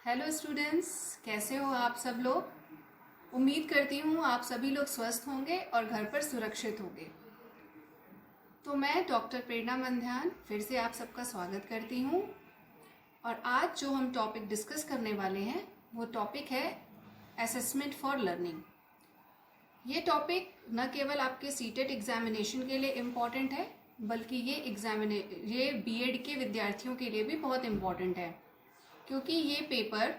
Hello students, कैसे हो आप सब लोग। उम्मीद करती हूँ आप सभी लोग स्वस्थ होंगे और घर पर सुरक्षित होंगे। तो मैं डॉक्टर प्रेरणा मंध्यान फिर से आप सबका स्वागत करती हूँ। और आज जो हम टॉपिक डिस्कस करने वाले हैं वो टॉपिक है असेसमेंट फॉर लर्निंग। ये टॉपिक न केवल आपके सीटेट एग्जामिनेशन के लिए इम्पॉर्टेंट है बल्कि ये बीएड के विद्यार्थियों के लिए भी बहुत इम्पॉर्टेंट है, क्योंकि ये पेपर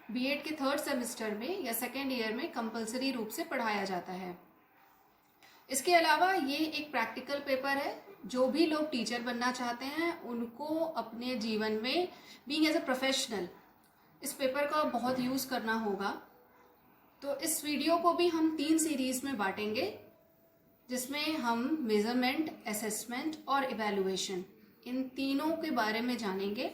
बीएड के थर्ड सेमेस्टर में या सेकेंड ईयर में कंपलसरी रूप से पढ़ाया जाता है। इसके अलावा ये एक प्रैक्टिकल पेपर है। जो भी लोग टीचर बनना चाहते हैं उनको अपने जीवन में बीइंग एज अ प्रोफेशनल इस पेपर का बहुत यूज़ करना होगा। तो इस वीडियो को भी हम 3 सीरीज में बांटेंगे, जिसमें हम मेजरमेंट, असेसमेंट और इवैल्यूएशन इन तीनों के बारे में जानेंगे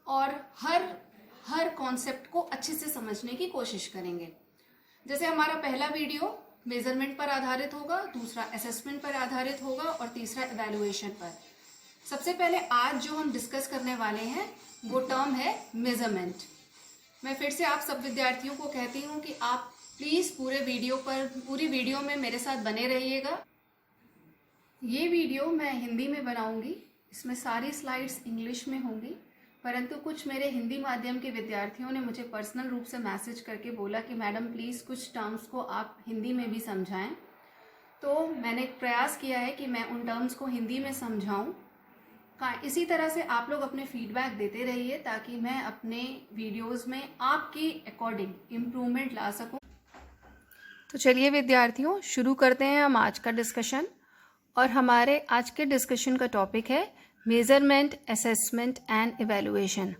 और हर कॉन्सेप्ट को अच्छे से समझने की कोशिश करेंगे। जैसे हमारा पहला वीडियो मेजरमेंट पर आधारित होगा, दूसरा असेसमेंट पर आधारित होगा और तीसरा इवैल्यूएशन पर। सबसे पहले आज जो हम डिस्कस करने वाले हैं वो टर्म है मेजरमेंट। मैं फिर से आप सब विद्यार्थियों को कहती हूँ कि आप प्लीज़ पूरी वीडियो में मेरे साथ बने रहिएगा। ये वीडियो मैं हिंदी में बनाऊंगी, इसमें सारी स्लाइड्स इंग्लिश में होंगी, परंतु कुछ मेरे हिंदी माध्यम के विद्यार्थियों ने मुझे पर्सनल रूप से मैसेज करके बोला कि मैडम प्लीज़ कुछ टर्म्स को आप हिंदी में भी समझाएं। तो मैंने प्रयास किया है कि मैं उन टर्म्स को हिंदी में समझाऊं। इसी तरह से आप लोग अपने फीडबैक देते रहिए ताकि मैं अपने वीडियोस में आपके अकॉर्डिंग इम्प्रूवमेंट ला सकूं। तो चलिए विद्यार्थियों, शुरू करते हैं हम आज का डिस्कशन। और हमारे आज के डिस्कशन का टॉपिक है मेजरमेंट, असेसमेंट एंड इवैल्यूएशन।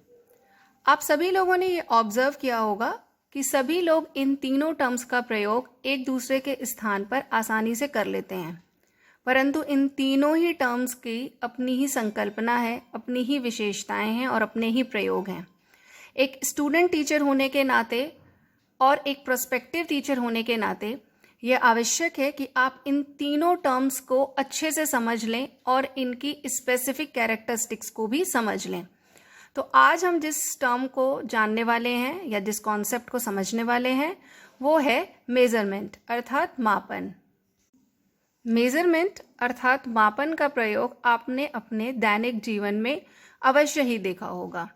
आप सभी लोगों ने ये ऑब्जर्व किया होगा कि सभी लोग इन तीनों टर्म्स का प्रयोग एक दूसरे के स्थान पर आसानी से कर लेते हैं, परंतु इन तीनों ही टर्म्स की अपनी ही संकल्पना है, अपनी ही विशेषताएं हैं और अपने ही प्रयोग हैं। एक स्टूडेंट टीचर होने के नाते और एक प्रोस्पेक्टिव टीचर होने के नाते यह आवश्यक है कि आप इन तीनों टर्म्स को अच्छे से समझ लें और इनकी स्पेसिफिक कैरेक्टरिस्टिक्स को भी समझ लें। तो आज हम जिस टर्म को जानने वाले हैं या जिस कॉन्सेप्ट को समझने वाले हैं वो है मेजरमेंट अर्थात मापन। मेजरमेंट अर्थात मापन का प्रयोग आपने अपने दैनिक जीवन में अवश्य ही देखा होगा।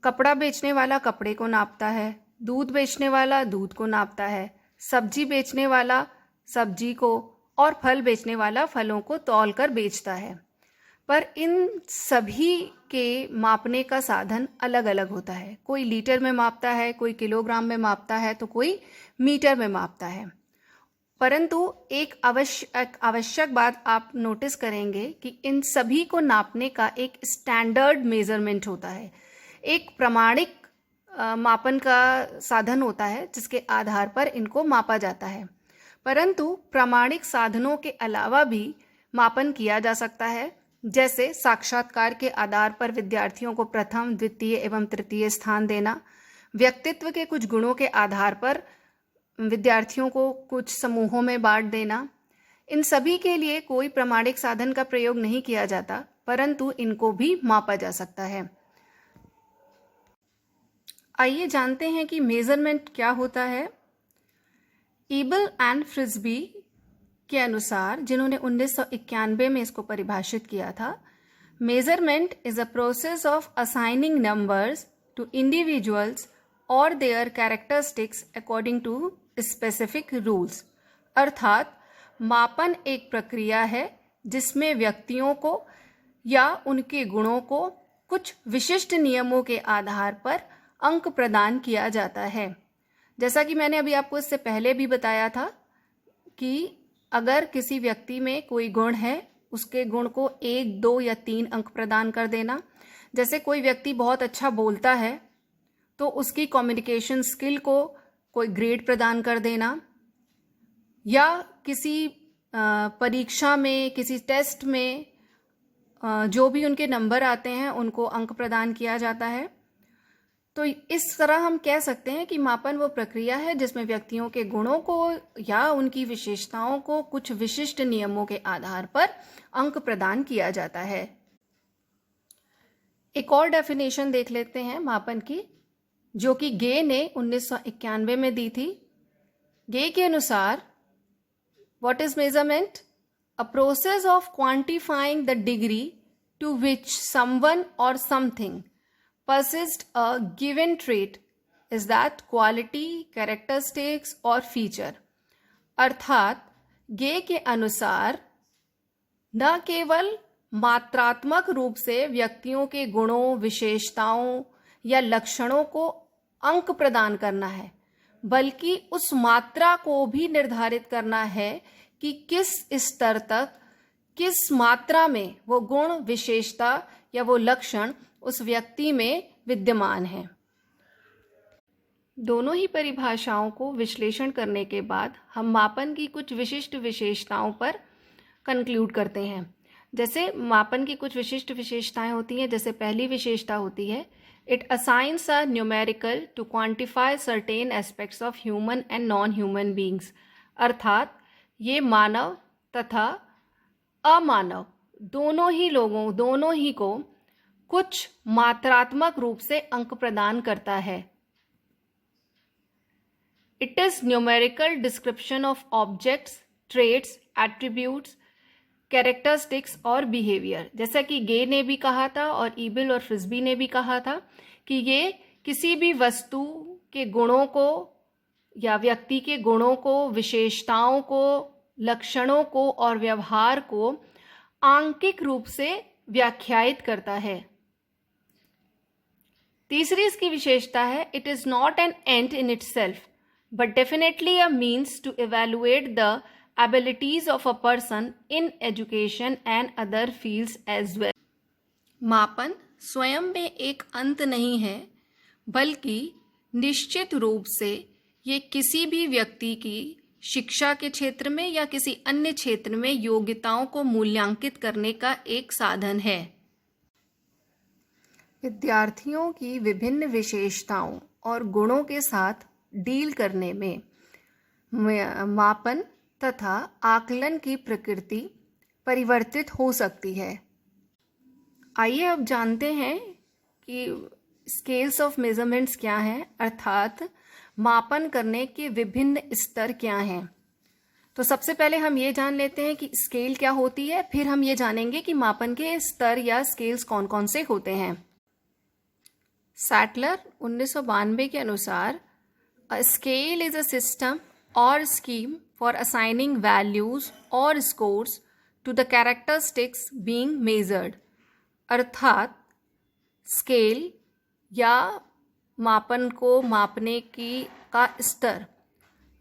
कपड़ा बेचने वाला कपड़े को नापता है, दूध बेचने वाला दूध को नापता है, सब्जी बेचने वाला सब्जी को और फल बेचने वाला फलों को तौल कर बेचता है। पर इन सभी के मापने का साधन अलग अलग होता है। कोई लीटर में मापता है, कोई किलोग्राम में मापता है, तो कोई मीटर में मापता है। परंतु एक आवश्यक बात आप नोटिस करेंगे कि इन सभी को नापने का एक स्टैंडर्ड मेजरमेंट होता है, एक प्रमाणिक मापन का साधन होता है जिसके आधार पर इनको मापा जाता है। परंतु प्रामाणिक साधनों के अलावा भी मापन किया जा सकता है, जैसे साक्षात्कार के आधार पर विद्यार्थियों को प्रथम, द्वितीय एवं तृतीय स्थान देना, व्यक्तित्व के कुछ गुणों के आधार पर विद्यार्थियों को कुछ समूहों में बांट देना। इन सभी के लिए कोई प्रामाणिक साधन का प्रयोग नहीं किया जाता, परंतु इनको भी मापा जा सकता है। आइए जानते हैं कि मेजरमेंट क्या होता है। ईबल एंड फ्रिस्बी के अनुसार, जिन्होंने 1991 में इसको परिभाषित किया था, measurement is a process of assigning numbers to individuals और their characteristics according to specific rules. अर्थात मापन एक प्रक्रिया है जिसमें व्यक्तियों को या उनके गुणों को कुछ विशिष्ट नियमों के आधार पर अंक प्रदान किया जाता है। जैसा कि मैंने अभी आपको इससे पहले भी बताया था कि अगर किसी व्यक्ति में कोई गुण है, उसके गुण को 1, 2 या 3 अंक प्रदान कर देना। जैसे कोई व्यक्ति बहुत अच्छा बोलता है तो उसकी कम्युनिकेशन स्किल को कोई ग्रेड प्रदान कर देना, या किसी परीक्षा में, किसी टेस्ट में जो भी उनके नंबर आते हैं उनको अंक प्रदान किया जाता है। तो इस तरह हम कह सकते हैं कि मापन वो प्रक्रिया है जिसमें व्यक्तियों के गुणों को या उनकी विशेषताओं को कुछ विशिष्ट नियमों के आधार पर अंक प्रदान किया जाता है। एक और डेफिनेशन देख लेते हैं मापन की। जो कि गे ने 1991 में दी थी। गे के अनुसार what is measurement? A process of quantifying the degree to which someone or something persists a given trait is that quality, characteristics और feature। अर्थात गे के अनुसार न केवल मात्रात्मक रूप से व्यक्तियों के गुणों, विशेषताओं या लक्षणों को अंक प्रदान करना है, बल्कि उस मात्रा को भी निर्धारित करना है कि किस स्तर तक, किस मात्रा में वो गुण, विशेषता या वो लक्षण उस व्यक्ति में विद्यमान है। दोनों ही परिभाषाओं को विश्लेषण करने के बाद हम मापन की कुछ विशिष्ट विशेषताओं पर कंक्लूड करते हैं। जैसे मापन की कुछ विशिष्ट विशेषताएं होती हैं। जैसे पहली विशेषता होती है, it assigns a numerical to quantify certain aspects of human and non human beings. अर्थात ये मानव तथा अमानव दोनों ही को कुछ मात्रात्मक रूप से अंक प्रदान करता है। It is numerical description of objects, traits, attributes, characteristics और बिहेवियर। जैसा कि गे ने भी कहा था और ईबिल और फ्रिस्बी ने भी कहा था कि ये किसी भी वस्तु के गुणों को या व्यक्ति के गुणों को, विशेषताओं को, लक्षणों को और व्यवहार को आंकिक रूप से व्याख्यायित करता है। तीसरी इसकी विशेषता है, it is not an end in itself but definitely a means to evaluate the abilities of a person in education and other fields as well. मापन स्वयं में एक अंत नहीं है, बल्कि निश्चित रूप से ये किसी भी व्यक्ति की शिक्षा के क्षेत्र में या किसी अन्य क्षेत्र में योग्यताओं को मूल्यांकित करने का एक साधन है। विद्यार्थियों की विभिन्न विशेषताओं और गुणों के साथ डील करने में मापन तथा आकलन की प्रकृति परिवर्तित हो सकती है। आइए अब जानते हैं कि स्केल्स ऑफ मेजरमेंट्स क्या हैं, अर्थात मापन करने के विभिन्न स्तर क्या हैं। तो सबसे पहले हम ये जान लेते हैं कि स्केल क्या होती है, फिर हम ये जानेंगे कि मापन के स्तर या स्केल्स कौन कौन से होते हैं। सैटलर 1992 के अनुसार a scale is a system or scheme for assigning values or scores to the characteristics being measured. अर्थात स्केल या मापन को मापने की का स्तर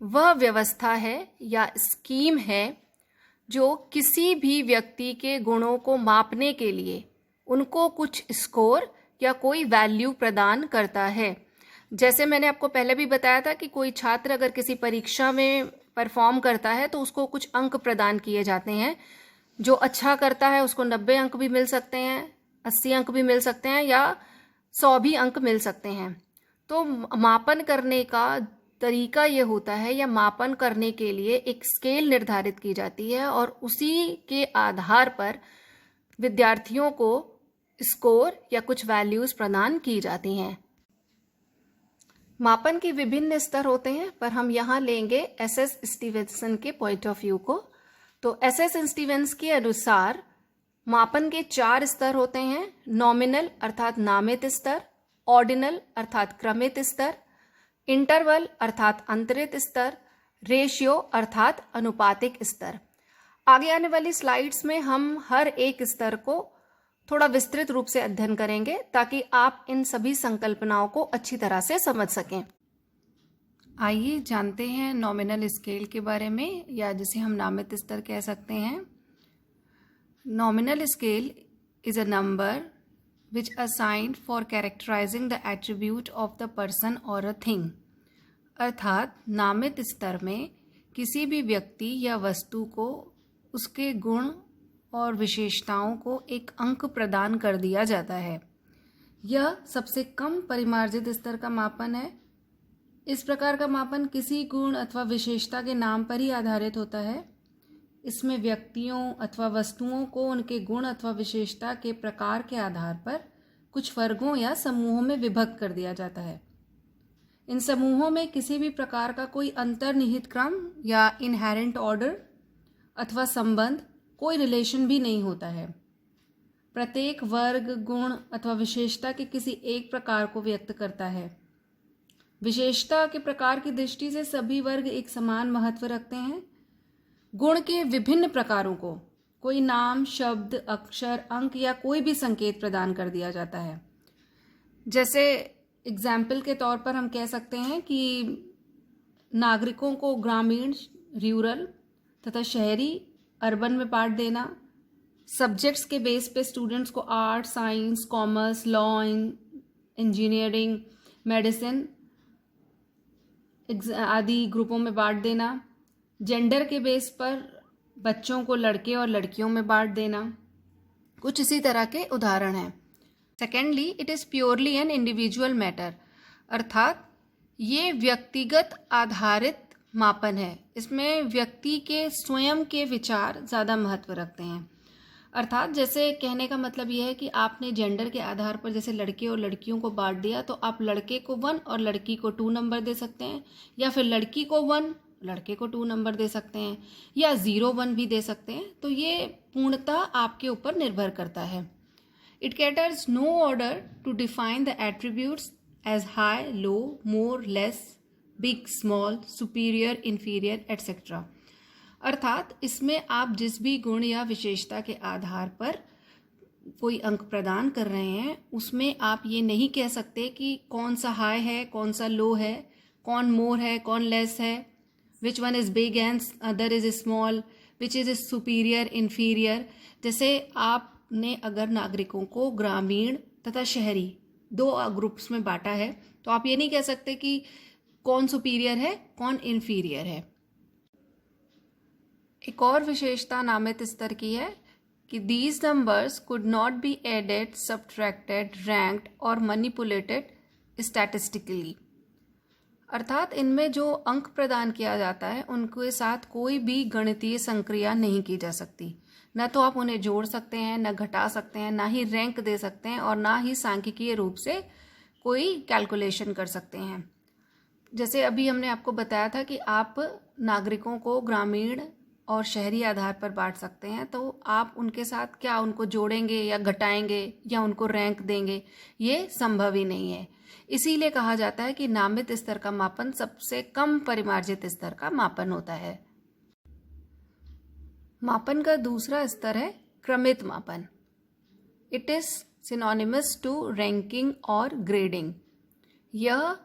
वह व्यवस्था है या स्कीम है जो किसी भी व्यक्ति के गुणों को मापने के लिए उनको कुछ स्कोर या कोई वैल्यू प्रदान करता है। जैसे मैंने आपको पहले भी बताया था कि कोई छात्र अगर किसी परीक्षा में परफॉर्म करता है तो उसको कुछ अंक प्रदान किए जाते हैं। जो अच्छा करता है उसको 90 अंक भी मिल सकते हैं, 80 अंक भी मिल सकते हैं या 100 भी अंक मिल सकते हैं। तो मापन करने का तरीका ये होता है या मापन करने के लिए एक स्केल निर्धारित की जाती है और उसी के आधार पर विद्यार्थियों को स्कोर या कुछ वैल्यूज प्रदान की जाती हैं। मापन के विभिन्न स्तर होते हैं, पर हम यहाँ लेंगे एसएस स्टीवेंसन के पॉइंट ऑफ व्यू को। तो एसएस स्टीवेंस के अनुसार मापन के 4 स्तर होते हैं। नॉमिनल अर्थात नामित स्तर, ऑर्डिनल अर्थात क्रमित स्तर, इंटरवल अर्थात अंतरित स्तर, रेशियो अर्थात अनुपातिक स्तर। आगे आने वाली स्लाइड्स में हम हर एक स्तर को थोड़ा विस्तृत रूप से अध्ययन करेंगे ताकि आप इन सभी संकल्पनाओं को अच्छी तरह से समझ सकें। आइए जानते हैं नॉमिनल स्केल के बारे में, या जिसे हम नामित स्तर कह सकते हैं। Nominal scale is a number which assigned for characterizing the attribute of the person or a thing। अर्थात नामित स्तर में किसी भी व्यक्ति या वस्तु को उसके गुण और विशेषताओं को एक अंक प्रदान कर दिया जाता है। यह सबसे कम परिमार्जित स्तर का मापन है। इस प्रकार का मापन किसी गुण अथवा विशेषता के नाम पर ही आधारित होता है। इसमें व्यक्तियों अथवा वस्तुओं को उनके गुण अथवा विशेषता के प्रकार के आधार पर कुछ वर्गों या समूहों में विभक्त कर दिया जाता है। इन समूहों में किसी भी प्रकार का कोई अंतर्निहित क्रम या इनहेरेंट ऑर्डर अथवा संबंध, कोई रिलेशन भी नहीं होता है। प्रत्येक वर्ग गुण अथवा विशेषता के किसी एक प्रकार को व्यक्त करता है। विशेषता के प्रकार की दृष्टि से सभी वर्ग एक समान महत्व रखते हैं। गुण के विभिन्न प्रकारों को कोई नाम, शब्द, अक्षर, अंक या कोई भी संकेत प्रदान कर दिया जाता है। जैसे एग्जाम्पल के तौर पर हम कह सकते हैं कि नागरिकों को ग्रामीण, रूरल तथा शहरी, अर्बन में बांट देना। सब्जेक्ट्स के बेस पे स्टूडेंट्स को art, science, commerce, law, engineering, medicine आदि ग्रुपों में बांट देना। जेंडर के बेस पर बच्चों को लड़के और लड़कियों में बांट देना। कुछ इसी तरह के उदाहरण हैं। Secondly, it is purely an individual matter, अर्थात ये व्यक्तिगत आधारित मापन है। इसमें व्यक्ति के स्वयं के विचार ज़्यादा महत्व रखते हैं। अर्थात जैसे कहने का मतलब यह है कि आपने जेंडर के आधार पर जैसे लड़के और लड़कियों को बांट दिया, तो आप लड़के को 1 और लड़की को 2 नंबर दे सकते हैं, या फिर लड़की को 1, लड़के को 2 नंबर दे सकते हैं, या 0-1 भी दे सकते हैं। तो ये पूर्णतः आपके ऊपर निर्भर करता है। It caters no order to define the attributes as high, low, more, less, big, small, superior, inferior, etcetera. अर्थात इसमें आप जिस भी गुण या विशेषता के आधार पर कोई अंक प्रदान कर रहे हैं, उसमें आप ये नहीं कह सकते कि कौन सा हाई है, कौन सा लो है, कौन मोर है, कौन लेस है, which one is big and other is small, which is superior, inferior. जैसे आपने अगर नागरिकों को ग्रामीण तथा शहरी 2 ग्रुप्स में बांटा है, तो आप ये नहीं कह सकते कि कौन सुपीरियर है, कौन इन्फीरियर है। एक और विशेषता नामित स्तर की है कि these numbers could not be added, subtracted, ranked or manipulated statistically. अर्थात इनमें जो अंक प्रदान किया जाता है उनके साथ कोई भी गणितीय संक्रिया नहीं की जा सकती। न तो आप उन्हें जोड़ सकते हैं, न घटा सकते हैं, ना ही रैंक दे सकते हैं, और ना ही सांख्यिकीय रूप से कोई कैलकुलेशन कर सकते हैं। जैसे अभी हमने आपको बताया था कि आप नागरिकों को ग्रामीण और शहरी आधार पर बांट सकते हैं, तो आप उनके साथ क्या उनको जोड़ेंगे या घटाएंगे या उनको रैंक देंगे, ये संभव ही नहीं है। इसीलिए कहा जाता है कि नामित स्तर का मापन सबसे कम परिमार्जित स्तर का मापन होता है। मापन का दूसरा स्तर है क्रमित मापन। It is synonymous to ranking or grading. यह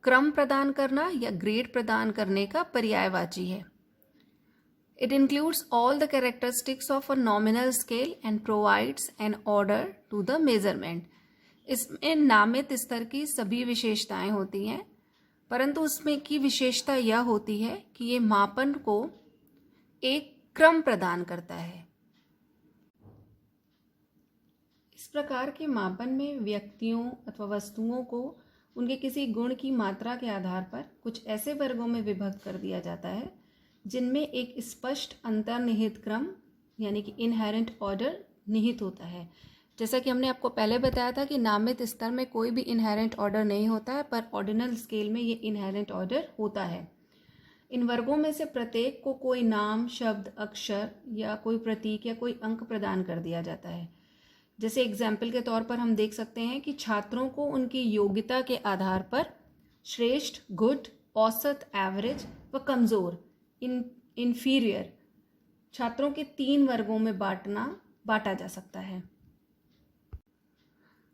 क्रम प्रदान करना या ग्रेड प्रदान करने का पर्यायवाची है। It includes all the characteristics of a nominal scale and provides an order to the measurement. इसमें नामित स्तर की सभी विशेषताएं होती हैं, परंतु उसमें की विशेषता यह होती है कि ये मापन को एक क्रम प्रदान करता है। इस प्रकार के मापन में व्यक्तियों अथवा वस्तुओं को उनके किसी गुण की मात्रा के आधार पर कुछ ऐसे वर्गों में विभक्त कर दिया जाता है जिनमें एक स्पष्ट अंतर्निहित क्रम यानी कि इनहेरेंट ऑर्डर निहित होता है। जैसा कि हमने आपको पहले बताया था कि नामित स्तर में कोई भी इनहेरेंट ऑर्डर नहीं होता है, पर ऑर्डिनल स्केल में ये इनहेरेंट ऑर्डर होता है। इन वर्गों में से प्रत्येक को कोई नाम, शब्द, अक्षर या कोई प्रतीक या कोई अंक प्रदान कर दिया जाता है। जैसे एग्जाम्पल के तौर पर हम देख सकते हैं कि छात्रों को उनकी योग्यता के आधार पर श्रेष्ठ, गुड, औसत, एवरेज व कमज़ोर, इन्फीरियर छात्रों के 3 वर्गों में बांटा जा सकता है।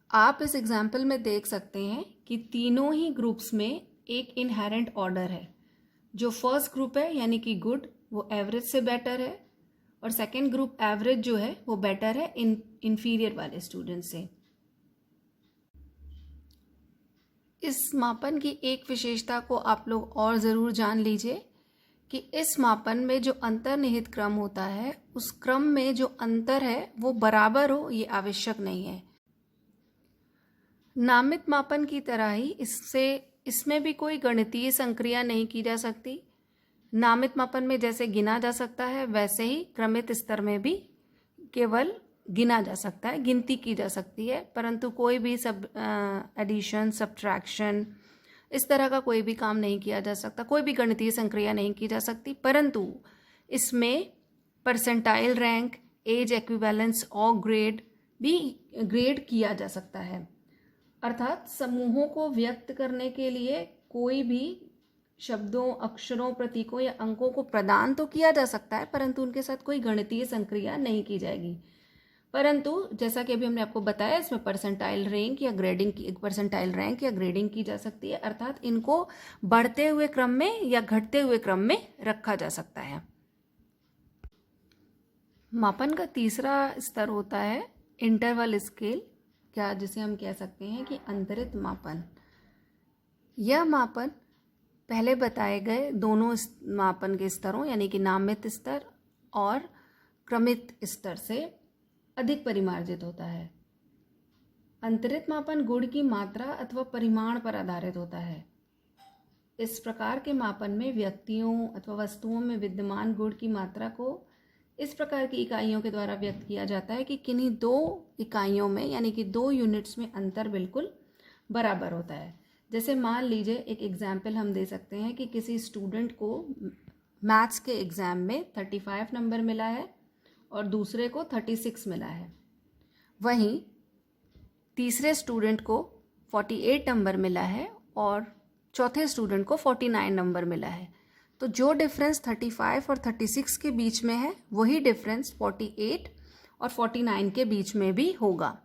आप इस एग्जाम्पल में देख सकते हैं कि तीनों ही ग्रुप्स में एक इनहेरेंट ऑर्डर है। जो फर्स्ट ग्रुप है यानी कि गुड, वो एवरेज से बेटर है, और सेकंड ग्रुप एवरेज जो है वो बेटर है इन्फीरियर वाले स्टूडेंट से। इस मापन की एक विशेषता को आप लोग और ज़रूर जान लीजिए कि इस मापन में जो अंतर्निहित क्रम होता है, उस क्रम में जो अंतर है वो बराबर हो, ये आवश्यक नहीं है। नामित मापन की तरह ही इसमें भी कोई गणितीय संक्रिया नहीं की जा सकती। नामित मापन में जैसे गिना जा सकता है, वैसे ही क्रमित स्तर में भी केवल गिना जा सकता है, गिनती की जा सकती है, परंतु कोई भी एडिशन, सब्ट्रैक्शन इस तरह का कोई भी काम नहीं किया जा सकता, कोई भी गणितीय संक्रिया नहीं की जा सकती, परंतु इसमें परसेंटाइल रैंक, एज एक्विवेलेंस और ग्रेड किया जा सकता है। अर्थात समूहों को व्यक्त करने के लिए कोई भी शब्दों, अक्षरों, प्रतीकों या अंकों को प्रदान तो किया जा सकता है, परंतु उनके साथ कोई गणितीय संक्रिया नहीं की जाएगी। परंतु जैसा कि अभी हमने आपको बताया, इसमें परसेंटाइल रैंक या ग्रेडिंग की जा सकती है, अर्थात इनको बढ़ते हुए क्रम में या घटते हुए क्रम में रखा जा सकता है। मापन का तीसरा स्तर होता है इंटरवल स्केल, क्या जिसे हम कह सकते हैं कि अंतरित मापन। यह मापन पहले बताए गए दोनों मापन के स्तरों यानी कि नामित स्तर और क्रमित स्तर से अधिक परिमार्जित होता है। अंतरित मापन गुण की मात्रा अथवा परिमाण पर आधारित होता है। इस प्रकार के मापन में व्यक्तियों अथवा वस्तुओं में विद्यमान गुण की मात्रा को इस प्रकार की इकाइयों के द्वारा व्यक्त किया जाता है कि किन्हीं दो इकाइयों में यानी कि 2 यूनिट्स में अंतर बिल्कुल बराबर होता है। जैसे मान लीजिए एक एग्जाम्पल हम दे सकते हैं कि किसी स्टूडेंट को मैथ्स के एग्ज़ाम में 35 नंबर मिला है और दूसरे को 36 मिला है, वहीं तीसरे स्टूडेंट को 48 नंबर मिला है और चौथे स्टूडेंट को 49 नंबर मिला है। तो जो डिफरेंस 35 और 36 के बीच में है वही डिफरेंस 48 और 49 के बीच में भी होगा।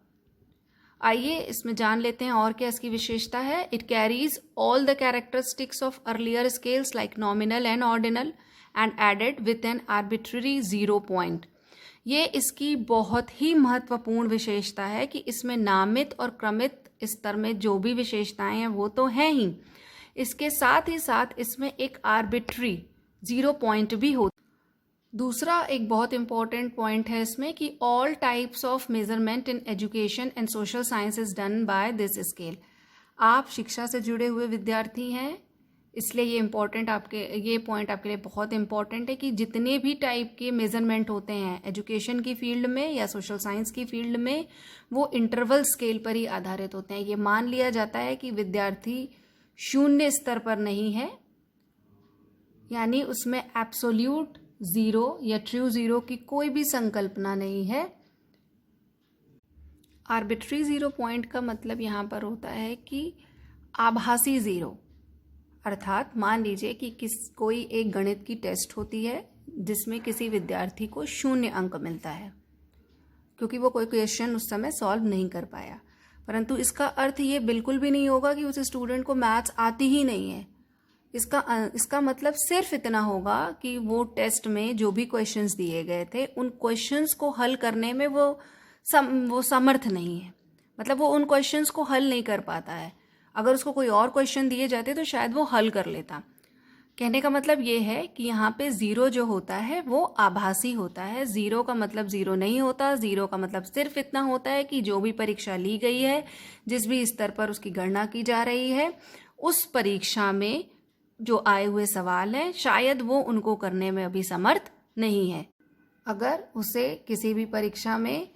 आइए इसमें जान लेते हैं और क्या इसकी विशेषता है। It carries all the characteristics of earlier scales like nominal and ordinal and added with an arbitrary 0 point. ये इसकी बहुत ही महत्वपूर्ण विशेषता है कि इसमें नामित और क्रमित स्तर में जो भी विशेषताएं हैं वो तो हैं ही, इसके साथ ही साथ इसमें एक आर्बिट्री 0 पॉइंट भी होता। दूसरा एक बहुत इंपॉर्टेंट पॉइंट है इसमें कि all types of measurement in education and social science is done by this scale. आप शिक्षा से जुड़े हुए विद्यार्थी हैं, इसलिए ये पॉइंट आपके लिए बहुत इंपॉर्टेंट है कि जितने भी टाइप के मेजरमेंट होते हैं एजुकेशन की फील्ड में या सोशल साइंस की फील्ड में, वो इंटरवल स्केल पर ही आधारित होते हैं। ये मान लिया जाता है कि विद्यार्थी शून्य स्तर पर नहीं है, यानी उसमें एब्सोल्यूट 0 या ट्रू 0 की कोई भी संकल्पना नहीं है। आर्बिट्री 0 पॉइंट का मतलब यहाँ पर होता है कि आभासी 0, अर्थात मान लीजिए कि कोई एक गणित की टेस्ट होती है जिसमें किसी विद्यार्थी को 0 अंक मिलता है क्योंकि वो कोई क्वेश्चन उस समय सॉल्व नहीं कर पाया, परंतु इसका अर्थ ये बिल्कुल भी नहीं होगा कि उस स्टूडेंट को मैथ्स आती ही नहीं है। इसका मतलब सिर्फ इतना होगा कि वो टेस्ट में जो भी क्वेश्चंस दिए गए थे उन क्वेश्चंस को हल करने में वो समर्थ नहीं है, मतलब वो उन क्वेश्चंस को हल नहीं कर पाता है। अगर उसको कोई और क्वेश्चन दिए जाते तो शायद वो हल कर लेता। कहने का मतलब ये है कि यहाँ पे 0 जो होता है वो आभासी होता है। 0 का मतलब 0 नहीं होता। 0 का मतलब सिर्फ इतना होता है कि जो भी परीक्षा ली गई है, जिस भी स्तर पर उसकी गणना की जा रही है, उस परीक्षा में जो आए हुए सवाल हैं शायद वो उनको करने में अभी समर्थ नहीं है। अगर उसे किसी भी परीक्षा में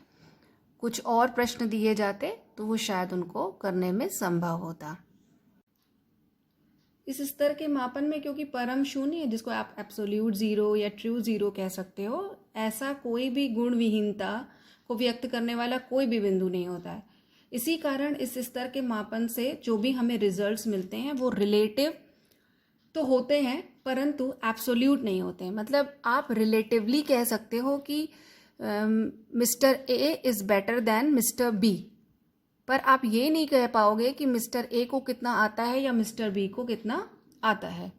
कुछ और प्रश्न दिए जाते तो वो शायद उनको करने में संभव होता। इस स्तर के मापन में क्योंकि परम शून्य, जिसको आप एब्सोल्यूट 0 या ट्रू 0 कह सकते हो, ऐसा कोई भी गुण विहीनता को व्यक्त करने वाला कोई भी बिंदु नहीं होता है। इसी कारण इस स्तर के मापन से जो भी हमें रिजल्ट्स मिलते हैं वो रिलेटिव तो होते हैं परंतु एब्सोल्यूट नहीं होते हैं। मतलब आप रिलेटिवली कह सकते हो कि mister A is better than mister B, पर आप ये नहीं कह पाओगे कि मिस्टर ए को कितना आता है या मिस्टर बी को कितना आता है।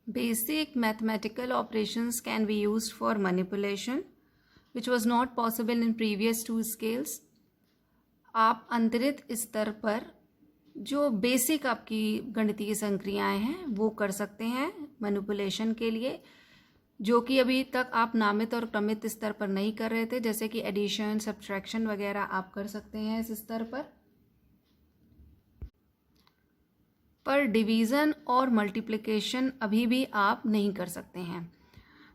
Basic mathematical operations can be used for manipulation which was not possible in previous 2 scales. आप अंतरित स्तर पर जो बेसिक आपकी गणितीय संक्रियाएं हैं वो कर सकते हैं मैनिपुलेशन के लिए, जो कि अभी तक आप नामित और क्रमित स्तर पर नहीं कर रहे थे, जैसे कि एडिशन, सब्ट्रैक्शन वगैरह आप कर सकते हैं इस स्तर पर डिवीज़न और मल्टीप्लिकेशन अभी भी आप नहीं कर सकते हैं।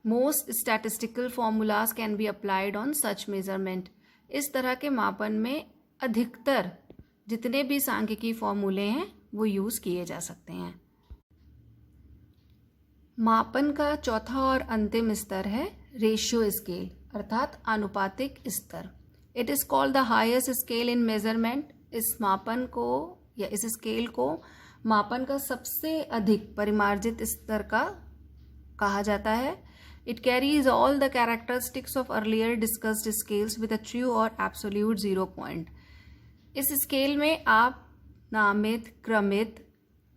Most statistical formulas can be applied on such measurement. इस तरह के मापन में अधिकतर जितने भी सांख्यिकी फॉर्मूले हैं वो यूज़ किए जा सकते हैं। मापन का चौथा और अंतिम स्तर है रेशियो स्केल अर्थात आनुपातिक स्तर। It is called the highest scale in measurement. इस मापन को या इस स्केल को मापन का सबसे अधिक परिमार्जित स्तर का कहा जाता है। It carries all the characteristics of earlier discussed scales with a true और एब्सोल्यूट 0 पॉइंट। इस स्केल में आप नामित, क्रमित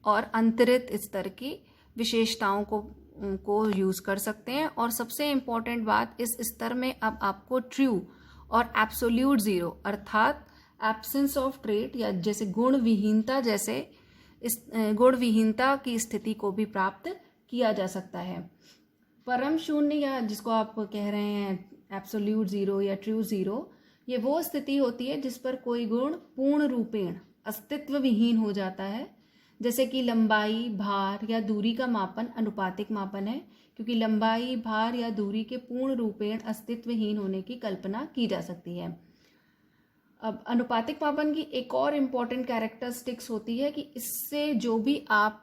और अंतरित स्तर की विशेषताओं को यूज़ कर सकते हैं। और सबसे इम्पॉर्टेंट बात, इस स्तर में अब आपको ट्रू और एब्सोल्यूट 0 अर्थात एब्सेंस ऑफ ट्रेट या जैसे गुण विहीनता जैसे इस गुण विहीनता की स्थिति को भी प्राप्त किया जा सकता है। परम शून्य या जिसको आप कह रहे हैं एब्सोल्यूट 0 या ट्रू 0, ये वो स्थिति होती है जिस पर कोई गुण पूर्ण रूपेण अस्तित्व विहीन हो जाता है। जैसे कि लंबाई, भार या दूरी का मापन अनुपातिक मापन है, क्योंकि लंबाई, भार या दूरी के पूर्ण रूपेण अस्तित्वहीन होने की कल्पना की जा सकती है। अब अनुपातिक मापन की एक और इम्पॉर्टेंट कैरेक्टरिस्टिक्स होती है कि इससे जो भी आप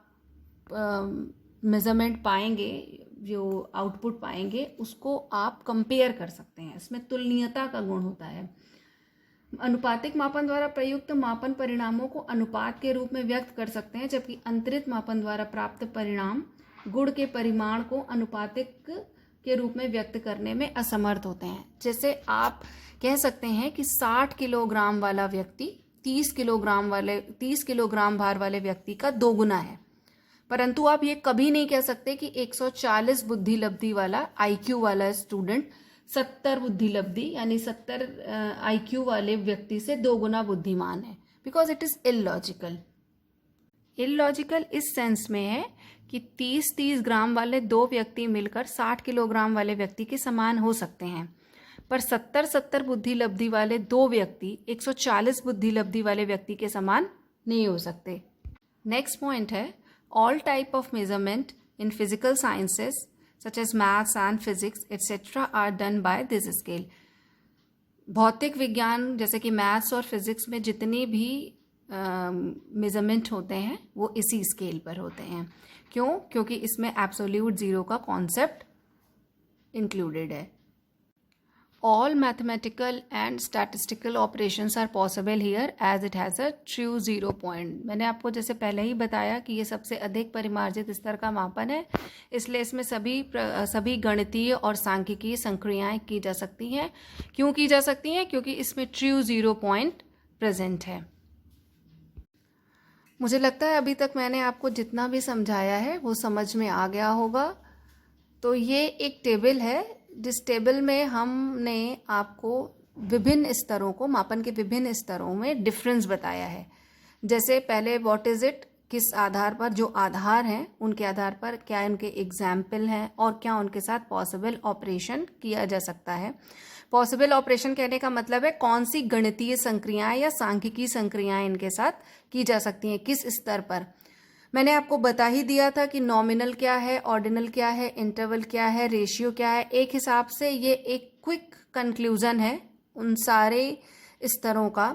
मेजरमेंट पाएंगे, जो आउटपुट पाएंगे, उसको आप कंपेयर कर सकते हैं। इसमें तुलनीयता का गुण होता है। अनुपातिक मापन द्वारा प्रयुक्त मापन परिणामों को अनुपात के रूप में व्यक्त कर सकते हैं, जबकि अंतरित मापन द्वारा प्राप्त परिणाम गुण के परिमाण को अनुपातिक के रूप में व्यक्त करने में असमर्थ होते हैं। जैसे आप कह सकते हैं कि 60 किलोग्राम वाला व्यक्ति 30 किलोग्राम भार वाले व्यक्ति का 2 गुना है, परंतु आप ये कभी नहीं कह सकते कि 140 बुद्धि लब्धि वाला IQ वाला स्टूडेंट 70 बुद्धि लब्धि यानी 70 IQ वाले व्यक्ति से 2 गुना बुद्धिमान है, because it is illogical. Illogical इस सेंस में है कि 30 ग्राम वाले 2 व्यक्ति मिलकर 60 किलोग्राम वाले व्यक्ति के समान हो सकते हैं, पर 70 बुद्धि लब्धि वाले 2 व्यक्ति 140 बुद्धि लब्धि वाले व्यक्ति के समान नहीं हो सकते। नेक्स्ट पॉइंट है, all type of measurement in physical sciences such as maths and physics etc. are done by this scale। भौतिक विज्ञान जैसे कि मैथ्स और फिजिक्स में जितनी भी मेजरमेंट होते हैं वो इसी स्केल पर होते हैं। क्यों? क्योंकि इसमें एब्सोल्यूट 0 का कॉन्सेप्ट इंक्लूडेड है। All mathematical and statistical operations are possible here as it has a true 0 point। मैंने आपको जैसे पहले ही बताया कि ये सबसे अधिक परिमार्जित स्तर का मापन है, इसलिए इसमें सभी गणितीय और सांख्यिकीय संक्रियाएं की जा सकती हैं। क्यों की जा सकती हैं? क्योंकि इसमें ट्रू 0 पॉइंट प्रेजेंट है। मुझे लगता है अभी तक मैंने आपको जितना भी समझाया है वो समझ में आ गया होगा। तो ये एक टेबल है जिस टेबल में हमने आपको विभिन्न स्तरों को, मापन के विभिन्न स्तरों में डिफरेंस बताया है। जैसे पहले व्हाट इज़ इट, किस आधार पर, जो आधार हैं उनके आधार पर क्या उनके एग्जाम्पल हैं और क्या उनके साथ पॉसिबल ऑपरेशन किया जा सकता है। पॉसिबल ऑपरेशन कहने का मतलब है कौन सी गणितीय संक्रियाएं या सांख्यिकीय संक्रियाएं इनके साथ की जा सकती हैं, किस स्तर पर। मैंने आपको बता ही दिया था कि नॉमिनल क्या है, ऑर्डिनल क्या है, इंटरवल क्या है, रेशियो क्या है। एक हिसाब से ये एक क्विक कंक्लूजन है उन सारे स्तरों का,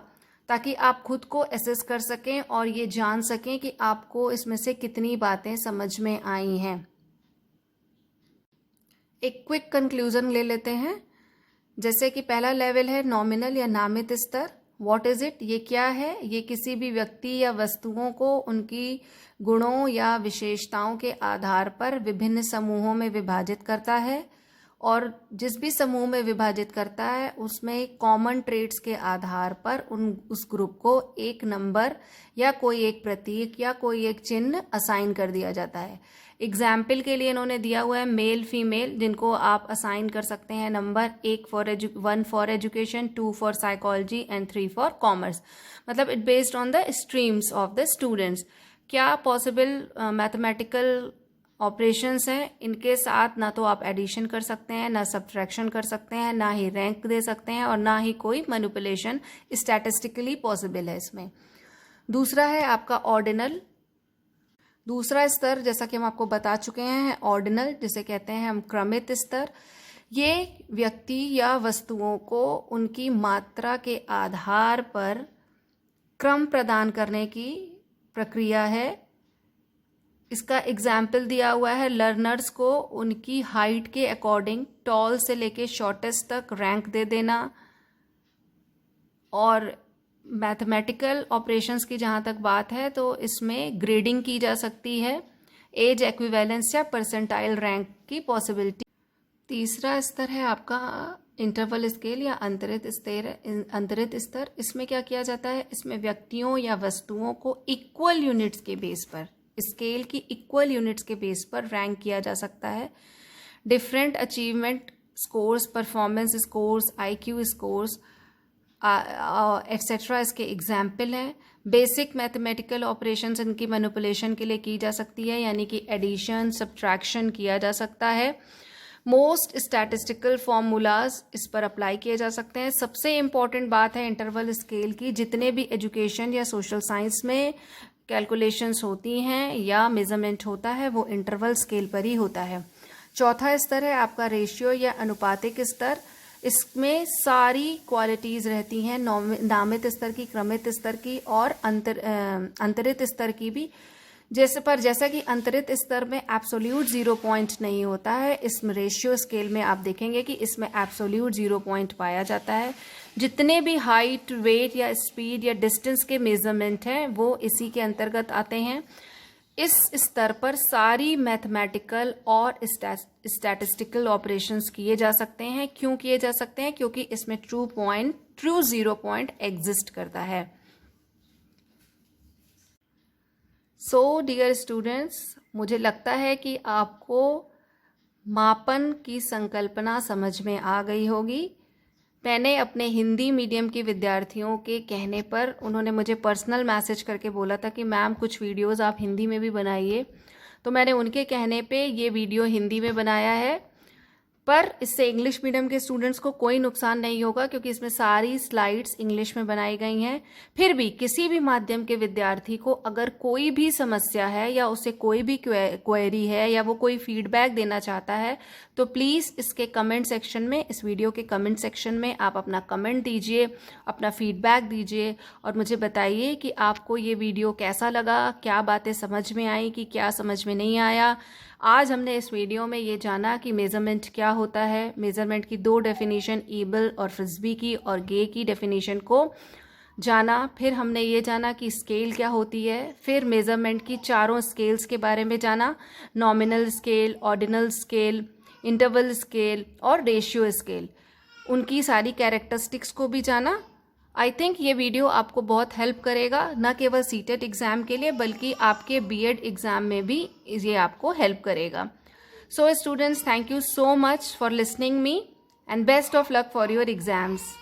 ताकि आप खुद को एसेस कर सकें और ये जान सकें कि आपको इसमें से कितनी बातें समझ में आई हैं। एक क्विक कंक्लूजन ले लेते हैं। जैसे कि पहला लेवल है नॉमिनल या नामित स्तर। व्हाट इज इट, ये क्या है? ये किसी भी व्यक्ति या वस्तुओं को उनकी गुणों या विशेषताओं के आधार पर विभिन्न समूहों में विभाजित करता है, और जिस भी समूह में विभाजित करता है उसमें कॉमन ट्रेट्स के आधार पर उस ग्रुप को एक नंबर या कोई एक प्रतीक या कोई एक चिन्ह असाइन कर दिया जाता है। एग्जाम्पल के लिए इन्होंने दिया हुआ है मेल फीमेल, जिनको आप असाइन कर सकते हैं number 1 for education, 2 for psychology and 3 for commerce. मतलब it based on the streams of the students. क्या पॉसिबल मैथमेटिकल ऑपरेशंस हैं, इनके साथ ना तो आप एडिशन कर सकते हैं, ना सब्ट्रैक्शन कर सकते हैं, ना ही रैंक दे सकते हैं, और ना ही कोई मैनिपुलेशन स्टैटिस्टिकली पॉसिबल है इसमें। दूसरा है आपका ऑर्डिनल। दूसरा स्तर जैसा कि हम आपको बता चुके हैं ऑर्डिनल, जिसे कहते हैं हम क्रमित स्तर। ये व्यक्ति या वस्तुओं को उनकी मात्रा के आधार पर क्रम प्रदान करने की प्रक्रिया है। इसका एग्जाम्पल दिया हुआ है, लर्नर्स को उनकी हाइट के अकॉर्डिंग टॉल से लेके शॉर्टेस्ट तक रैंक दे देना। और मैथमेटिकल ऑपरेशंस की जहाँ तक बात है तो इसमें ग्रेडिंग की जा सकती है, एज एक्विवेलेंस या परसेंटाइल रैंक की पॉसिबिलिटी। तीसरा स्तर है आपका इंटरवल स्केल या अंतरित स्तर। इसमें क्या किया जाता है, इसमें व्यक्तियों या वस्तुओं को इक्वल यूनिट्स के बेस पर, स्केल की इक्वल यूनिट्स के बेस पर रैंक किया जा सकता है। Different achievement scores, performance scores, IQ scores etcetera इसके एग्जाम्पल हैं। बेसिक मैथमेटिकल ऑपरेशंस इनकी मैनिपुलेशन के लिए की जा सकती है, यानी कि एडिशन सब्ट्रैक्शन किया जा सकता है। मोस्ट स्टैटिस्टिकल फॉर्मूलाज इस पर अप्लाई किए जा सकते हैं। सबसे इम्पॉर्टेंट बात है इंटरवल स्केल की, जितने भी एजुकेशन या सोशल साइंस में कैलकुलेशंस होती हैं या मेजरमेंट होता है वो इंटरवल स्केल पर ही होता है। चौथा स्तर है आपका रेशियो या अनुपातिक स्तर। इसमें सारी क्वालिटीज़ रहती हैं, नामित स्तर की, क्रमित स्तर की और अंतरित स्तर की भी। जैसा कि अंतरित स्तर में एब्सोल्यूट 0 पॉइंट नहीं होता है, इस रेशियो स्केल में आप देखेंगे कि इसमें एब्सोल्यूट 0 पॉइंट पाया जाता है। जितने भी हाइट, वेट या स्पीड या डिस्टेंस के मेजरमेंट हैं वो इसी के अंतर्गत आते हैं। इस स्तर पर सारी मैथमेटिकल और स्टैटिस्टिकल ऑपरेशंस किए जा सकते हैं। क्यों किए जा सकते हैं? क्योंकि इसमें ट्रू 0 पॉइंट एग्जिस्ट करता है। सो डियर स्टूडेंट्स, मुझे लगता है कि आपको मापन की संकल्पना समझ में आ गई होगी। मैंने अपने हिंदी मीडियम के विद्यार्थियों के कहने पर, उन्होंने मुझे पर्सनल मैसेज करके बोला था कि मैम कुछ वीडियोस आप हिंदी में भी बनाइए, तो मैंने उनके कहने पे ये वीडियो हिंदी में बनाया है। पर इससे इंग्लिश मीडियम के स्टूडेंट्स को कोई नुकसान नहीं होगा, क्योंकि इसमें सारी स्लाइड्स इंग्लिश में बनाई गई हैं। फिर भी किसी भी माध्यम के विद्यार्थी को अगर कोई भी समस्या है या उसे कोई भी क्वेरी है या वो कोई फीडबैक देना चाहता है तो प्लीज़ इसके कमेंट सेक्शन में, इस वीडियो के कमेंट सेक्शन में आप अपना कमेंट दीजिए, अपना फीडबैक दीजिए और मुझे बताइए कि आपको ये वीडियो कैसा लगा, क्या बातें समझ में आई कि क्या समझ में नहीं आया। आज हमने इस वीडियो में ये जाना कि मेज़रमेंट क्या होता है, मेज़रमेंट की 2 डेफिनेशन, ईबल और फ्रिस्बी की और गे की डेफिनेशन को जाना। फिर हमने ये जाना कि स्केल क्या होती है। फिर मेज़रमेंट की 4 स्केल्स के बारे में जाना, nominal scale, ordinal scale, interval scale और रेशियो स्केल। उनकी सारी कैरेक्टरिस्टिक्स को भी जाना। आई थिंक ये वीडियो आपको बहुत हेल्प करेगा, न केवल सीटेट एग्ज़ाम के लिए बल्कि आपके बीएड एग्ज़ाम में भी ये आपको हेल्प करेगा। So students, thank you so much for listening me and best of luck for your exams.